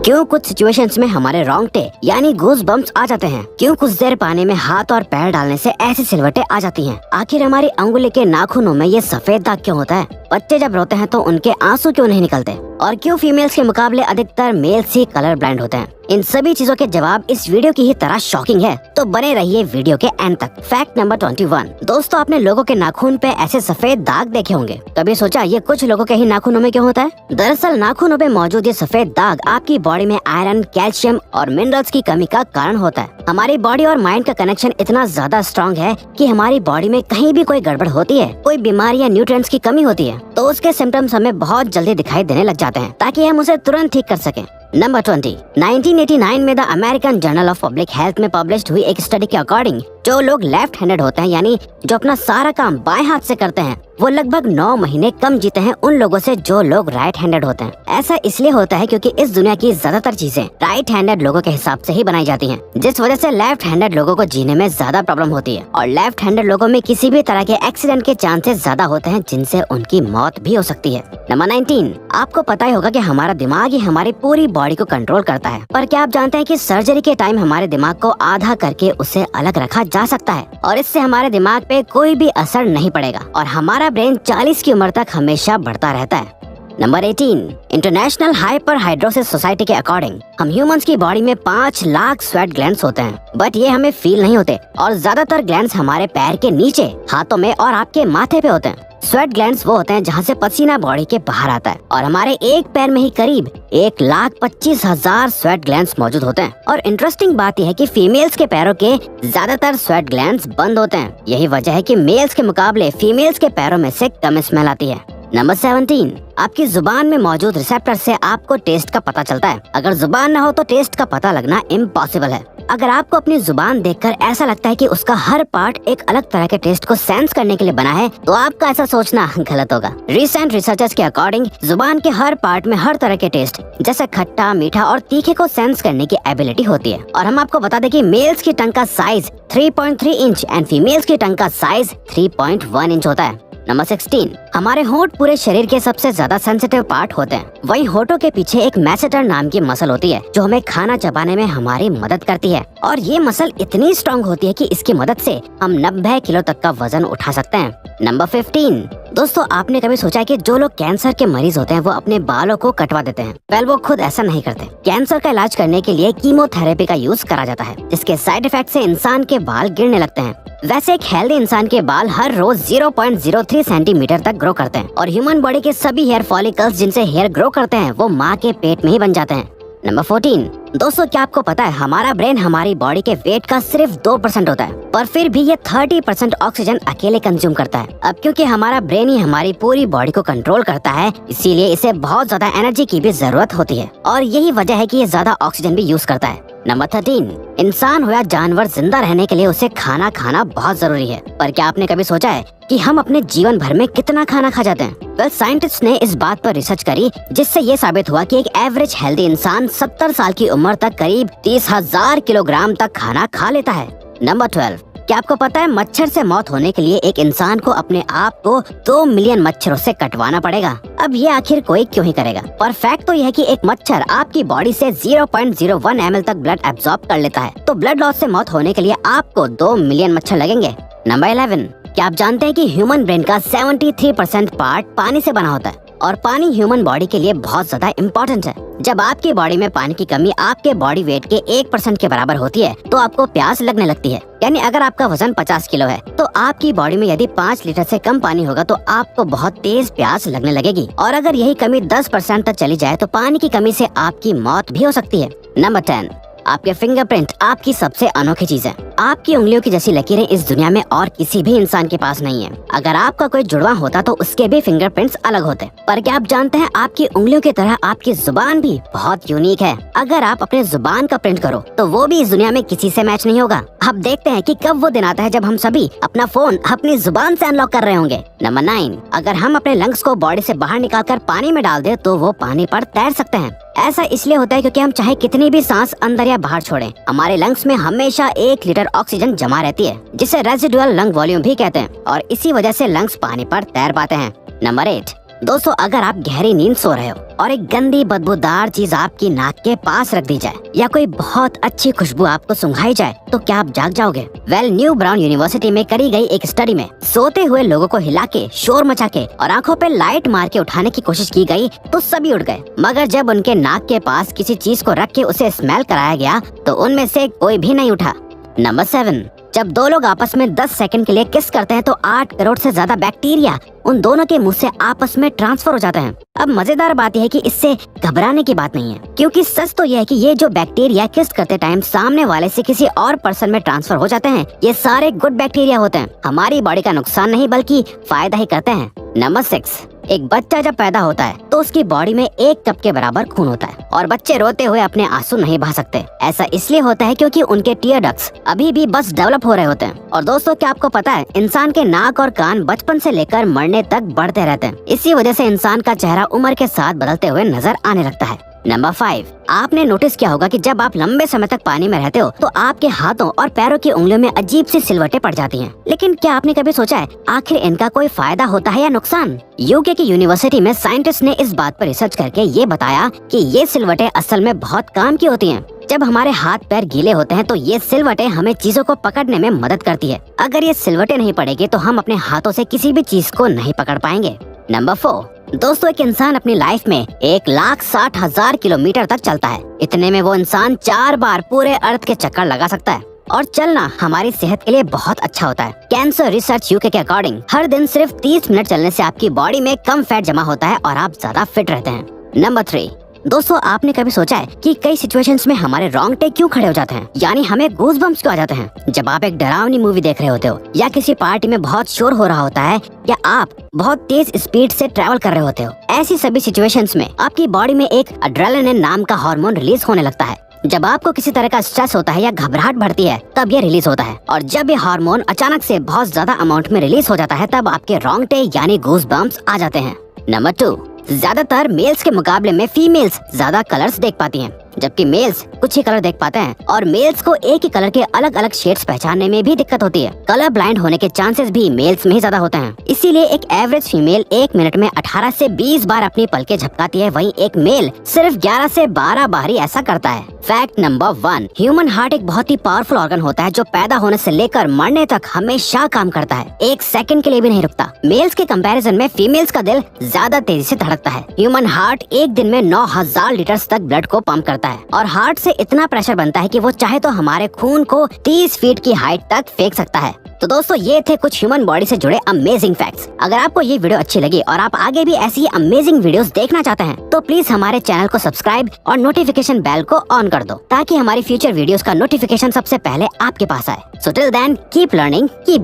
क्यों कुछ सिचुएशंस में हमारे रोंगटे यानी गूज बम्प्स आ जाते हैं? क्यों कुछ देर पानी में हाथ और पैर डालने से ऐसी सिलवटें आ जाती हैं? आखिर हमारी अंगुली के नाखूनों में ये सफेद दाग क्यों होता है? बच्चे जब रोते हैं तो उनके आंसू क्यों नहीं निकलते? और क्यों फीमेल्स के मुकाबले अधिकतर मेल्स ही कलर ब्लाइंड होते हैं? इन सभी चीजों के जवाब इस वीडियो की ही तरह शॉकिंग है, तो बने रहिए वीडियो के एंड तक। Fact number 21। दोस्तों, आपने लोगों के नाखून पे ऐसे सफेद दाग देखे होंगे। कभी सोचा ये कुछ लोगों के ही नाखूनों में क्यों होता है? दरअसल नाखूनों पे मौजूद ये सफेद दाग आपकी बॉडी में आयरन, कैल्शियम और मिनरल्स की कमी का कारण होता है। हमारी बॉडी और माइंड का कनेक्शन इतना ज्यादा स्ट्रॉन्ग है कि हमारी बॉडी में कहीं भी कोई गड़बड़ होती है, कोई बीमारी या न्यूट्रिएंट्स की कमी होती है, तो उसके सिम्टम्स हमें बहुत जल्दी दिखाई देने लग जाते हैं, ताकि हम उसे तुरंत ठीक कर सकें। नंबर 20। 1989 में the American journal of public health में पब्लिश्ड हुई एक स्टडी के अकॉर्डिंग जो लोग लेफ्ट हैंडेड होते हैं, यानी जो अपना सारा काम बाएं हाथ से करते हैं, वो लगभग 9 महीने कम जीते हैं उन लोगों से जो लोग राइट हैंडेड होते हैं। ऐसा इसलिए होता है क्योंकि इस दुनिया की ज्यादातर चीजें राइट हैंडेड लोगों के हिसाब से ही बनाई जाती हैं, जिस वजह से लेफ्ट हैंडेड लोगों को जीने में ज्यादा प्रॉब्लम होती है। और लेफ्ट हैंडेड लोगों में किसी भी तरह के एक्सीडेंट के चांसेस ज्यादा होते हैं, जिनसे उनकी मौत भी हो सकती है। नंबर 19। आपको पता ही होगा कि हमारा दिमाग ही हमारी पूरी बॉडी को कंट्रोल करता है, पर क्या आप जानते हैं कि सर्जरी के टाइम हमारे दिमाग को आधा करके उसे अलग रखा जा सकता है और इससे हमारे दिमाग पे कोई भी असर नहीं पड़ेगा और हमारा ब्रेन 40 की उम्र तक हमेशा बढ़ता रहता है। Number 18। International hyper hidrosis society के अकॉर्डिंग हम ह्यूमंस की बॉडी में 5 लाख स्वेट ग्लैंड्स होते हैं, बट ये हमें फील नहीं होते और ज्यादातर ग्लैंड्स हमारे पैर के नीचे, हाथों में और आपके माथे पे होते हैं। स्वेट ग्लैंड्स वो होते हैं जहाँ से पसीना बॉडी के बाहर आता है और हमारे एक पैर में ही करीब 1,25,000 स्वेट ग्लैंड्स मौजूद होते हैं। और इंटरेस्टिंग बात यह है कि फीमेल्स के पैरों के ज्यादातर स्वेट ग्लैंड्स बंद होते हैं। यही वजह है कि मेल्स के मुकाबले फीमेल्स के पैरों में से कम स्मेल आती है। नंबर 17। आपकी जुबान में मौजूद रिसेप्टर से आपको टेस्ट का पता चलता है। अगर जुबान न हो तो टेस्ट का पता लगना इम्पॉसिबल है। अगर आपको अपनी जुबान देखकर ऐसा लगता है कि उसका हर पार्ट एक अलग तरह के टेस्ट को सेंस करने के लिए बना है, तो आपका ऐसा सोचना गलत होगा। रिसेंट रिसर्चर्स के अकॉर्डिंग जुबान के हर पार्ट में हर तरह के टेस्ट जैसे खट्टा, मीठा और तीखे को सेंस करने की एबिलिटी होती है। और हम आपको बता दें कि मेल्स की टंग का साइज 3.3 इंच एंड फीमेल्स की टंग का साइज 3.1 इंच होता है। नंबर 16। हमारे होंठ पूरे शरीर के सबसे ज्यादा सेंसिटिव पार्ट होते हैं। वहीं होठों के पीछे एक मैसेटर नाम की मसल होती है जो हमें खाना चबाने में हमारी मदद करती है और ये मसल इतनी स्ट्रॉन्ग होती है कि इसकी मदद से हम 90 किलो तक का वजन उठा सकते हैं। नंबर 15। दोस्तों, आपने कभी सोचा है कि जो लोग कैंसर के मरीज होते हैं वो अपने बालों को कटवा देते हैं? वेल, वो खुद ऐसा नहीं करते। कैंसर का इलाज करने के लिए कीमोथेरेपी का यूज करा जाता है, जिसके साइड इफेक्ट से इंसान के बाल गिरने लगते हैं। वैसे एक हेल्दी इंसान के बाल हर रोज 0.03 सेंटीमीटर तक ग्रो करते हैं और ह्यूमन बॉडी के सभी हेयर फॉलिकल्स जिनसे हेयर ग्रो करते हैं वो माँ के पेट में ही बन जाते हैं। नंबर 14। दोस्तों, क्या आपको पता है हमारा ब्रेन हमारी बॉडी के वेट का सिर्फ 2% होता है, पर फिर भी ये 30% ऑक्सीजन अकेले कंज्यूम करता है। अब क्योंकि हमारा ब्रेन ही हमारी पूरी बॉडी को कंट्रोल करता है, इसीलिए इसे बहुत ज्यादा एनर्जी की भी जरूरत होती है और यही वजह है कि ये ज्यादा ऑक्सीजन भी यूज करता है। नंबर 13। इंसान हो या जानवर, जिंदा रहने के लिए उसे खाना खाना बहुत जरूरी है, पर क्या आपने कभी सोचा है कि हम अपने जीवन भर में कितना खाना खा जाते हैं? वेल, साइंटिस्ट ने इस बात पर रिसर्च करी जिससे ये साबित हुआ कि एक एवरेज हेल्दी इंसान 70 साल की उम्र तक करीब 30,000 किलोग्राम तक खाना खा लेता है। नंबर 12। क्या आपको पता है मच्छर से मौत होने के लिए एक इंसान को अपने आप को 2 मिलियन मच्छरों से कटवाना पड़ेगा? अब ये आखिर कोई क्यों ही करेगा? पर फैक्ट तो यह है कि एक मच्छर आपकी बॉडी से 0.01 ml तक ब्लड एब्जॉर्ब कर लेता है, तो ब्लड लॉस से मौत होने के लिए आपको 2 मिलियन मच्छर लगेंगे। नंबर 11। क्या आप जानते हैं कि ह्यूमन ब्रेन का 73% पार्ट पानी से बना होता है और पानी ह्यूमन बॉडी के लिए बहुत ज्यादा इम्पोर्टेंट है। जब आपकी बॉडी में पानी की कमी आपके बॉडी वेट के 1% के बराबर होती है तो आपको प्यास लगने लगती है। यानी अगर आपका वजन 50 किलो है तो आपकी बॉडी में यदि 5 लीटर से कम पानी होगा तो आपको बहुत तेज प्यास लगने लगेगी और अगर यही कमी 10% तक चली जाए तो पानी की कमी से आपकी मौत भी हो सकती है। नंबर 10। आपके फिंगरप्रिंट आपकी सबसे अनोखी चीज है। आपकी उंगलियों की जैसी लकीरें इस दुनिया में और किसी भी इंसान के पास नहीं है। अगर आपका कोई जुड़वा होता तो उसके भी फिंगरप्रिंट्स अलग होते, पर क्या आप जानते हैं आपकी उंगलियों की तरह आपकी जुबान भी बहुत यूनिक है। अगर आप अपने जुबान का प्रिंट करो तो वो भी इस दुनिया में किसी से मैच नहीं होगा। अब देखते हैं कि कब वो दिन आता है जब हम सभी अपना फोन अपनी जुबान से अनलॉक कर रहे होंगे। नंबर 9। अगर हम अपने लंग्स को बॉडी से बाहर निकालकर पानी में डाल दे तो वो पानी पर तैर सकते हैं। ऐसा इसलिए होता है क्योंकि हम चाहे कितनी भी सांस अंदर या बाहर छोड़ें, हमारे लंग्स में हमेशा 1 लीटर ऑक्सीजन जमा रहती है, जिसे रेजिडुअल लंग वॉल्यूम भी कहते हैं और इसी वजह से लंग्स पानी पर तैर पाते हैं। नंबर 8। दोस्तों अगर आप गहरी नींद सो रहे हो और एक गंदी बदबूदार चीज आपकी नाक के पास रख दी जाए या कोई बहुत अच्छी खुशबू आपको सुंघाई जाए तो क्या आप जाग जाओगे? न्यू ब्राउन यूनिवर्सिटी में करी गई एक स्टडी में सोते हुए लोगों को हिला के, शोर मचा के और आंखों पे लाइट मार के उठाने की कोशिश की गई तो सभी उठ गए, मगर जब उनके नाक के पास किसी चीज को रख के उसे स्मेल कराया गया तो उनमें से कोई भी नहीं उठा। नंबर 7, जब दो लोग आपस में 10 सेकंड के लिए किस करते हैं तो 8 करोड़ से ज्यादा बैक्टीरिया उन दोनों के मुंह से आपस में ट्रांसफर हो जाते हैं। अब मजेदार बात यह है कि इससे घबराने की बात नहीं है, क्योंकि सच तो यह है कि ये जो बैक्टीरिया किस करते टाइम सामने वाले से किसी और पर्सन में ट्रांसफर हो जाते हैं, ये सारे गुड बैक्टीरिया होते हैं, हमारी बॉडी का नुकसान नहीं बल्कि फायदा ही करते हैं। नंबर 6, एक बच्चा जब पैदा होता है तो उसकी बॉडी में 1 कप के बराबर खून होता है और बच्चे रोते हुए अपने आंसू नहीं बहा सकते। ऐसा इसलिए होता है क्योंकि उनके टीयर डक्ट्स अभी भी बस डेवलप हो रहे होते हैं। और दोस्तों क्या आपको पता है, इंसान के नाक और कान बचपन से लेकर मरने तक बढ़ते रहते हैं। इसी वजह से इंसान का चेहरा उम्र के साथ बदलते हुए नजर आने लगता है। नंबर 5, आपने नोटिस किया होगा कि जब आप लंबे समय तक पानी में रहते हो तो आपके हाथों और पैरों की उंगलियों में अजीब सी सिलवटें पड़ जाती हैं। लेकिन क्या आपने कभी सोचा है आखिर इनका कोई फायदा होता है या नुकसान? यूके की यूनिवर्सिटी में साइंटिस्ट ने इस बात पर रिसर्च करके ये बताया कि ये सिलवटें असल में बहुत काम की होती हैं। जब हमारे हाथ पैर गीले होते हैं तो ये सिलवटें हमें चीजों को पकड़ने में मदद करती है। अगर ये सिलवटें नहीं पड़ेगी तो हम अपने हाथों से किसी भी चीज को नहीं पकड़ पाएंगे। नंबर 4, दोस्तों एक इंसान अपनी लाइफ में 1,60,000 किलोमीटर तक चलता है। इतने में वो इंसान 4 बार पूरे अर्थ के चक्कर लगा सकता है और चलना हमारी सेहत के लिए बहुत अच्छा होता है। कैंसर रिसर्च यूके के अकॉर्डिंग हर दिन सिर्फ 30 मिनट चलने से आपकी बॉडी में कम फैट जमा होता है और आप ज्यादा फिट रहते हैं। नंबर 3, दोस्तों आपने कभी सोचा है कि कई सिचुएशंस में हमारे रोंगटे क्यों खड़े हो जाते हैं, यानी हमें गूज बम्प्स क्यों आ जाते हैं? जब आप एक डरावनी मूवी देख रहे होते हो या किसी पार्टी में बहुत शोर हो रहा होता है या आप बहुत तेज स्पीड से ट्रैवल कर रहे होते हो, ऐसी सभी सिचुएशंस में आपकी बॉडी में एक एड्रेनालिन नाम का हार्मोन रिलीज होने लगता है। जब आपको किसी तरह का स्ट्रेस होता है या घबराहट बढ़ती है तब ये रिलीज होता है, और जब ये हार्मोन अचानक से बहुत ज्यादा अमाउंट में रिलीज हो जाता है तब आपके रोंगटे यानी गूज बम्प्स आ जाते हैं। नंबर 2, ज्यादातर मेल्स के मुकाबले में फीमेल्स ज्यादा कलर्स देख पाती हैं, जबकि मेल्स कुछ ही कलर देख पाते हैं और मेल्स को एक ही कलर के अलग अलग शेड्स पहचानने में भी दिक्कत होती है। कलर ब्लाइंड होने के चांसेस भी मेल्स में ही ज्यादा होते हैं। इसीलिए एक एवरेज फीमेल 1 मिनट में 18 से 20 बार अपनी पलकें झपकाती है, वहीं एक मेल सिर्फ 11 से 12 बार ही ऐसा करता है। फैक्ट नंबर 1, ह्यूमन हार्ट एक बहुत ही पावरफुल ऑर्गन होता है जो पैदा होने से लेकर मरने तक हमेशा काम करता है, 1 सेकंड के लिए भी नहीं रुकता। मेल्स के कंपैरिजन में फीमेल्स का दिल ज्यादा तेजी से धड़कता है। ह्यूमन हार्ट एक दिन में 9,000 लीटर तक ब्लड को पंप करता है और हार्ट से इतना प्रेशर बनता है कि वो चाहे तो हमारे खून को 30 फीट की हाइट तक फेंक सकता है। तो दोस्तों ये थे कुछ ह्यूमन बॉडी से जुड़े अमेजिंग फैक्ट्स। अगर आपको ये वीडियो अच्छी लगी और आप आगे भी ऐसी अमेजिंग वीडियोस देखना चाहते हैं तो प्लीज हमारे चैनल को सब्सक्राइब और नोटिफिकेशन बेल को ऑन कर दो ताकि हमारी फ्यूचर वीडियोस का नोटिफिकेशन सबसे पहले आपके पास आए। So till then keep learning, keep